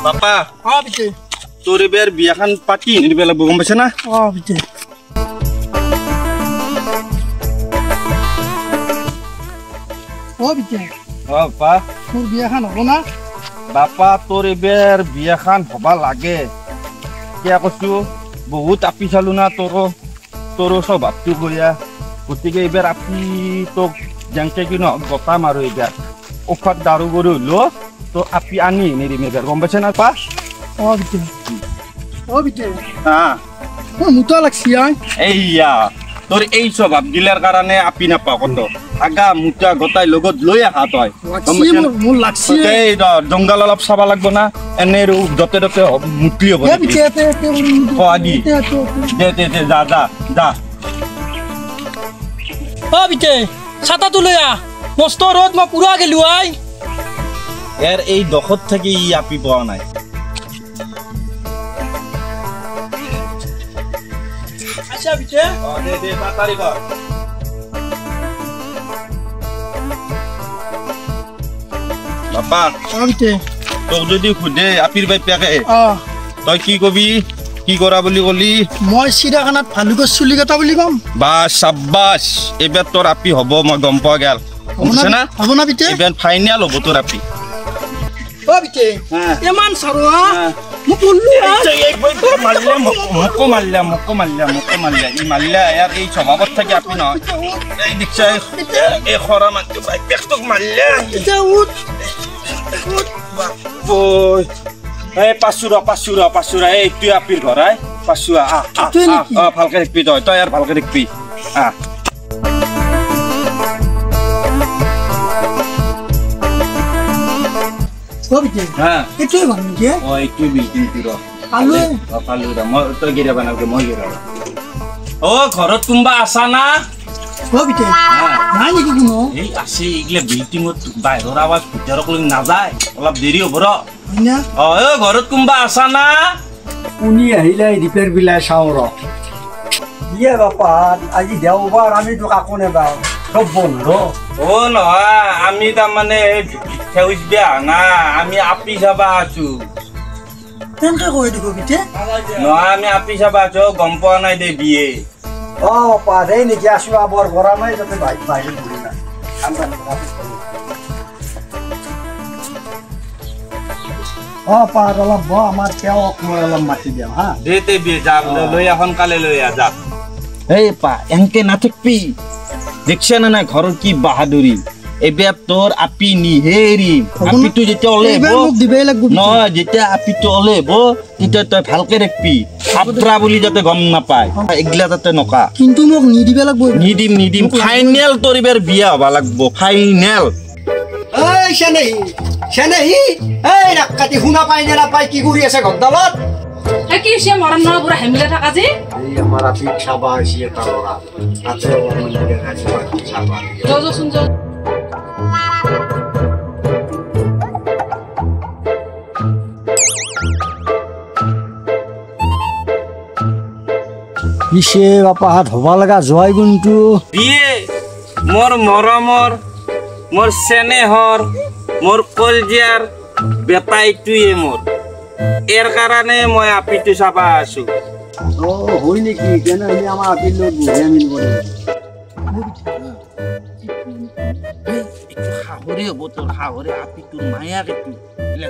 বাপা বিতে তোর এবার বিয়াখান পাতি নিবে লাগব গম পাইছ না বিতে বিতে বাপা তোর বিয়াখান হব না বাপা তোর এবার বিয়াখান হবা লাগে কিয়া কৈছো বহুত আপি চালো না তোর স্বভাৱটো গয়া গতিকে এইবাৰ আপি তোক যেনকে কি নহওক গতা মাৰো এইবাৰ ঔষধ দাৰু কৰি হলো তো আপি আনি নিদিম এইবাৰ গম পাইছে না পা বিতে হা মুতা লাগছি এইয়া তোৰ এই স্বভাৱ গিলাৰ কাৰণে আপি নাপাওঁ কত আগা মুটা গতাই লগত লৈ আহা তই মোৰ লাগছি জংগাল অলপ চাবা লাগব না এনে যতে ততে মুটলি হ'ব দে যা যা যা বিতে ছাতাটো লৈ আহ মস্ত ৰ'দ মই পুৰা গেলো এর এই দখত থেকে ই আপি পাওয়া নাই আচ্ছা বিতে দে তাড়াতাড়ি কর বাবা বিতে তোক যদি খুদে আপির বাই পেকে তই কি কবি কি করা বুলি কলি মই চিৰাখানাত ভালুকৰ চুলি কাটা বুলি কম বাস সাব্বাস এবার তোর আপি হব মই গম পাওয়া গেল বুঝছ না হব না বিতে এবার ফাইনাল হব তোর আপি বিতে ইমান সাৰো মোক বললু মোকো মারলা ই মারলা ইয়ার এই স্বভাবত থাকে আপনি নয় এই দেখছে এই খরা মানতে ভাই পেটক মারলা এই পাঁচুরা এই তুই আপির ঘর আয় পাঁচুরা ভালকে দেখবি তই আর ভালকে দেখবি ঘৰত কোনবা আছা না বিল্ডিঙত বাহিৰৰ আৱাজ ভিতৰক লৈ নাযায় অলপ দেৰি হ'ব ঘৰত কোনবা আছা না উনি আহিলে ৰিপেয়াৰ বিলাই চাওঁ ৰে বাপা আজি দেওবাৰ আমি তো কাকো নেবাওঁ সব বন্ধ নহয় আমি তাৰমানে সেউজ বিয়া না আমি আপি চাবা আছো নহয় আমি আপি চাবা আছো গম পোৱা নাই দে বিয়ে পাৰেই নেকি আছো বৰ গৰম নাই যাতে বাহিৰত ঘূৰি নাই পাৰ অলপ আমাৰ তেওঁক মই অলপ মাতি দিওঁ হা দে বিয়ে যাম লৈ সোনকালে লৈ আহ যাম এই পা এনকে নাথাকবি দেখছে না না ঘৰৰ কি বাহাদুৰি এবার তোর আপি নিহেরি আপিটো যেতিয়া ওলেব নহয় যেতিয়া আপিটো ওলেব তেতিয়া তই ভালকে দেখবি আপৰা বুলি যাতে গম নাপায় এগলা যাতে নকা কিন্তু মোক নিদিবে লাগব নিদিম ফাইনাল তোর এবার বিয়া হবা লাগব ফাইনাল এই শানেহি এই রাকাতি হুনা পাই না পাই কি কৰি আছে ঘৰদালত কি সে মরণ না পুরা হেমলে থাকা যে এই আমার আপি খাবা আছে এটা লরা আছে মন্দিরে আছে খাবা যো শুন যো ইসে বাপা হাত হবা লাগা জয় গুণটো বিয়ে মোর মৰমৰ মোৰ স্নেহৰ মোৰ কলজিয়াৰ বেটাইটোৱে মোর এর কারণে মই আপিটো চাবা আছো হই নেকি কেন আমি আমার আপির লোক বুঝে মিলব একটু হাহরে হব তোর হাহরে আপিটোর মায়াক একটু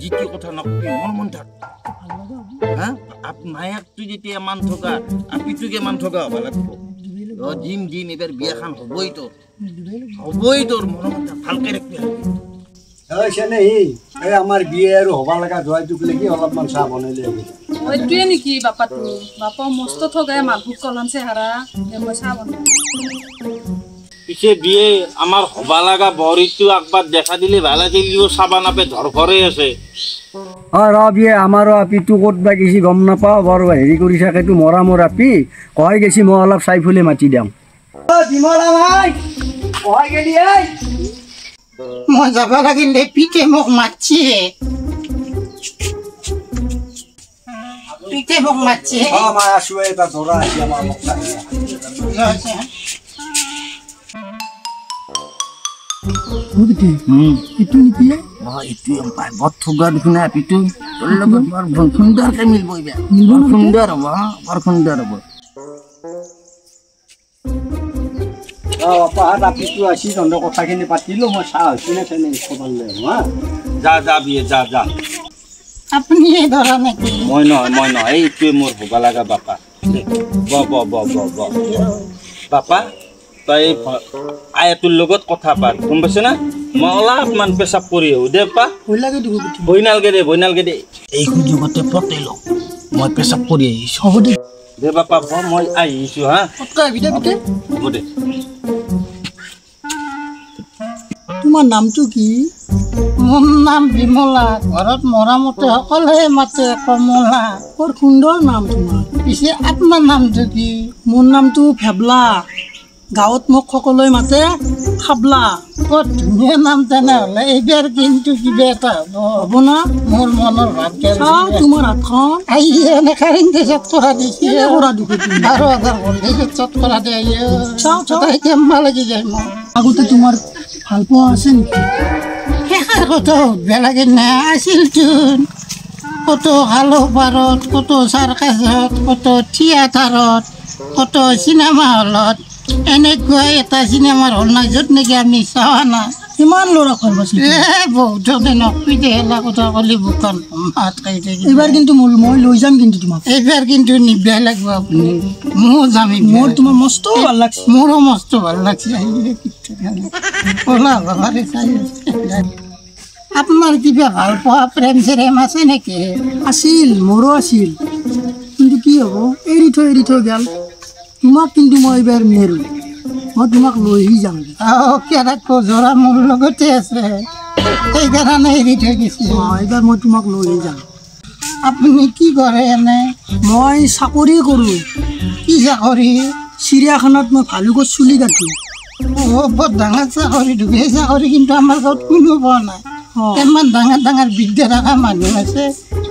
জিতি কথা নকবি মন থাক হ্যাঁ মায়াক তুই যদি এমান থকা আপিটোকে মান থকা হবা লাগব জিম এবার বিয়াখান হবই তোর মন ভালকে রাখবি আমার বিয়ে আর হবা লাগা জয়টুক লাগি অলপমান চাহ বনাইলে ওইটোৱে নেকি বাপাটো বাপা মস্ত থগায় মালভোগ কলন চেহারা মই চাহ বনাই পিছে বিয়ে আমার হবা লাগা বরিটো একবার দেখা দিলে ভাল আছিল চাবা নাপে ধরফরে আছে বিয়ে আমারও আপিটো ক'ত বা গেছি গম নাপাওঁ বৰ হেৰি কৰি থাকেতো মৰা আপি কয় গেছি মই অলপ চাই ফুলে মাতি দিওঁ মই যাব লাগিলে পিতে মোক মাতছে মই আছো এটা ধৰা আছি আমাৰ মোক ইটো নেকি এইটোৱে পাই বৰ থগা দেখোন আপিটো তোৰ লগত বৰ সুন্দৰকে মিলব এইবাৰ বৰ সুন্দৰ হ'ব বৰ সুন্দৰ হ'ব আপিটো আসি তহঁতৰ কথাখিনি পাতিলো মই চাহ হৈছি নে তেনে খবৰ লৈ হা যা যা বিয়ে যা যা আপুনি ধৰা নেকি মই নহয় এইটোৱে মোৰ হ'ব লগা বাপা বাপা তই আয়াটোৰ লগত কথা পাত গম পাইছ না মই অলপমান পেচাব কৰি আহোঁ দে পা বহি নালগে দে এই সুযোগতে পতাই লওঁ মই পেচাব কৰি আহিছোঁ হ'ব দে বাপা মই আহিছোঁ হা হ'ব দে তোমাৰ নামটো কি মোৰ নাম বিমলা ঘৰত মৰামতে সকলোৱে মাতে কমলা বৰ সুন্দৰ নাম তোমাৰ পিছে আপোনাৰ নামটো কি মোৰ নামটো ফেবলা গাঁৱত মোক সকলোৱে মাতে খাবলা বৰ ধুনীয়া নাম তেনেহ'লে এইবাৰ কিন্তু কিবা এটা হ'ব না মোৰ মনৰ ভাৱ তোমাৰ হাতখন আহি এনেকে চেট কৰা দিছে 12,000 ভল্টেজত চেট কৰা দিয়ে চাই কেম্বা লাগি যায় মোৰ আগতে তোমাৰ ভাল পোৱা আছে নেকি শেষৰ কথা সুধিব লাগে নে আছিলচোন কত খালো পাৰত কত চাৰ্কাছত কত থিয়েটাৰত কত চিনেমা হলত এনেকুৱা এটা চিনেমাৰ হল নাই য'ত নেকি আমি চোৱা নাই কিমান ল'ৰা কৰিব বহুত নকপিতে হেলা কথা ক'লি বুকান হাত খাই থাকি এইবাৰ কিন্তু মই লৈ যাম কিন্তু তোমাক এইবাৰ কিন্তু নিবিয়া লাগিব আপুনি ময়ো যাম মোৰ তোমাৰ মস্ত ভাল লাগছে মোৰো মস্ত ভাল লাগছে আপোনাৰ কিবা ভাল পোৱা প্ৰেম চেৰেম আছে নেকি আছিল মোৰো আছিল কিন্তু কি হ'ব এৰি থৈ গ'ল তোমাক কিন্তু মই এইবাৰ নেৰো মই তোমাক লৈহি যাম কেনেকৈ জৰা মোৰ লগতে আছে সেইকাৰণে এৰি থৈ গৈছে এইবাৰ মই তোমাক লৈহি যাম আপুনি কি কৰে এনে মই চাকৰি কৰোঁ কি চাকৰি চিৰিয়াখানাত মই ভালুকৰ চুলি কাটো বৰ ডাঙৰ চাকৰি সেই চাকৰি কিন্তু আমাৰ গাঁৱত কোনো পোৱা নাই ইমান ডাঙৰ বিদ্যা থকা মানুহ আছে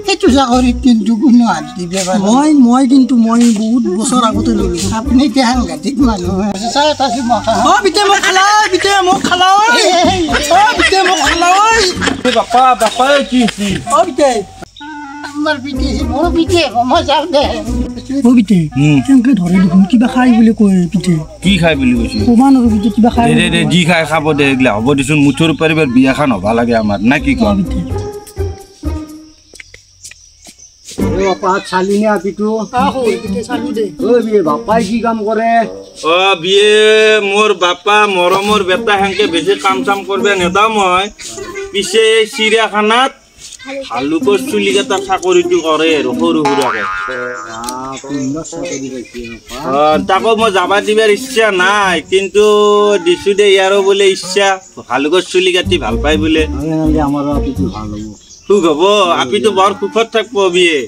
সেইটো চাকৰিত কিন্তু কোনো হাত দিব পাৰে মই কিন্তু বহুত বছৰ আগতে ল'লোঁ আপুনি এতিয়া সাংঘাতিক মানুহ চাই এটা কিবা খাই বুলি কয় পিঠে কি খাই বুলি কৈছো কিবা খাই যি খাই খাব দে এইগিলা হ'ব দেচোন মুঠৰ পাৰিবাৰ বিয়াখন হ'ব লাগে আমাৰ না কি কম চালিনে আপিটো বাপাই কি কাম কৰে বিয়ে মোৰ বাপা মৰমৰ বেটা হেনকে বেছি কাম চাম কৰবে নেদাও মই পিছে চিৰিয়াখানাত ভালুকৰ চুলি কেইটা চাকৰিটো কৰে আৰু সৰু সুৰাকে তাকো মই যাবা দিবাৰ ইচ্ছা নাই কিন্তু দিছো দে ইয়াৰো বোলে ইচ্ছা ভালুকৰ চুলি কাটি ভাল পাই বোলে আমাৰ আপিটো ভাল হ'ব সুখ হ'ব আপিটো বৰ সুখত থাকব বিয়ে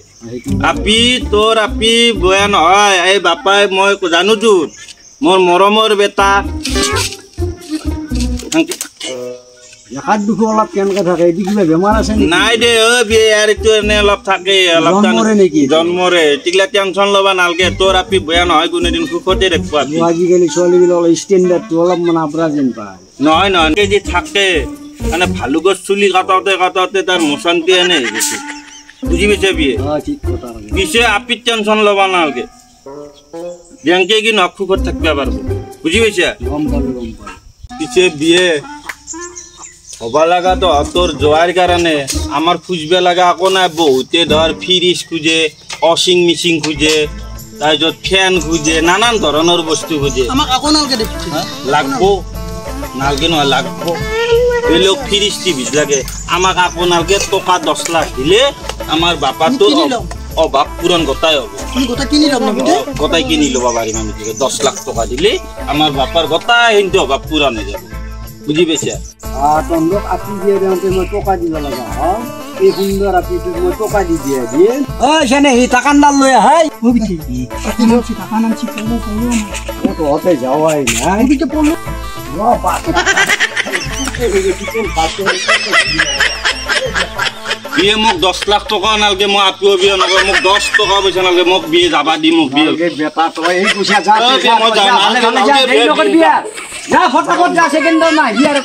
আপি তোৰ আপি বয়া নহয় এই বাপাই মই জানো তোৰ মোৰ মৰমৰ বেটা দেখাত দুখো অলপ কেনেকে থাকে এইটো কিবা বেমাৰ আছে নাই দে বিয়ে ইয়াৰ এইটো এনে অলপ থাকে অলপ নেকি জন্মৰে টিকলা টেনচন ল'বা নালগে তোৰ আপি বয়া নহয় কোনোদিন সুখতে দেখব আজিকালি ছোৱালীবিলাক ষ্টেণ্ডাৰ্ডটো অলপ মানে আপৰা যেন পায় নহয় যদি থাকে মানে ভালুকৰ চুলি কাটাওতে তাৰ মোচান্তি এনে হৈ গৈছে বুজি পাইছে বিয়ে পিছে আপিত টেনচন ল'বা নালগে যেনকে কি নখ সুখত থাকিব পাৰব বুজি পাইছা পিছে বিয়ে হবা লগা তোৰ যোৱাৰ কাৰণে আমাৰ খুজিব লগা একো নাই বহুতে ধৰ ফ্ৰিজ খোজে ৱাশ্বিং মেচিন খোজে তাৰপিছত ফেন খোজে নানান ধৰণৰ বস্তু খোজে লাগব নালগে নহয় লাগব বেলেগ ফ্ৰিজ টিভিজ লাগে আমাক আপোনালোকে টকা 10 লাখ দিলে আমাৰ বাপাটোৰ অভাৱ পূৰণ গোটাই হ'ব গোটাই কিনি ল'ব পাৰিম আমি 10 লাখ টকা দিলে আমাৰ বাপাৰ গোটাই কিন্তু অভাৱ পূৰণ হৈ যাব বুজি পাইছা তন্দক আপি দিয়ে দেওঁতে মই টকা দিব লগা হয় এই সুন্দৰ আপিটোক মই টকা দি দিয়ে দিয়ে সেনে সি টাকানডাল লৈ আহে তহঁতে যাৱাই নাই বিয়ে মোক 10 লাখ টকা নালগে মই আপিও বিয়ে নকৰোঁ মোক 10 টকা পইচা নালগে মোক বিয়ে যাবা দি মোক বিয়ে বেটা তই এই পইচা যা মই যাম যা ফটাফট যা সেকেন্ড নাই ইয়াৰ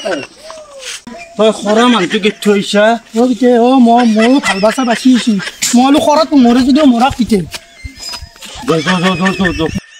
তই খৰা মানুহটো গেট থৈছা অ' পিতে অ' ময়ো ভাল বাচা বাচি আছোঁ মই খৰত মৰে যদিও মৰাক পিতে যা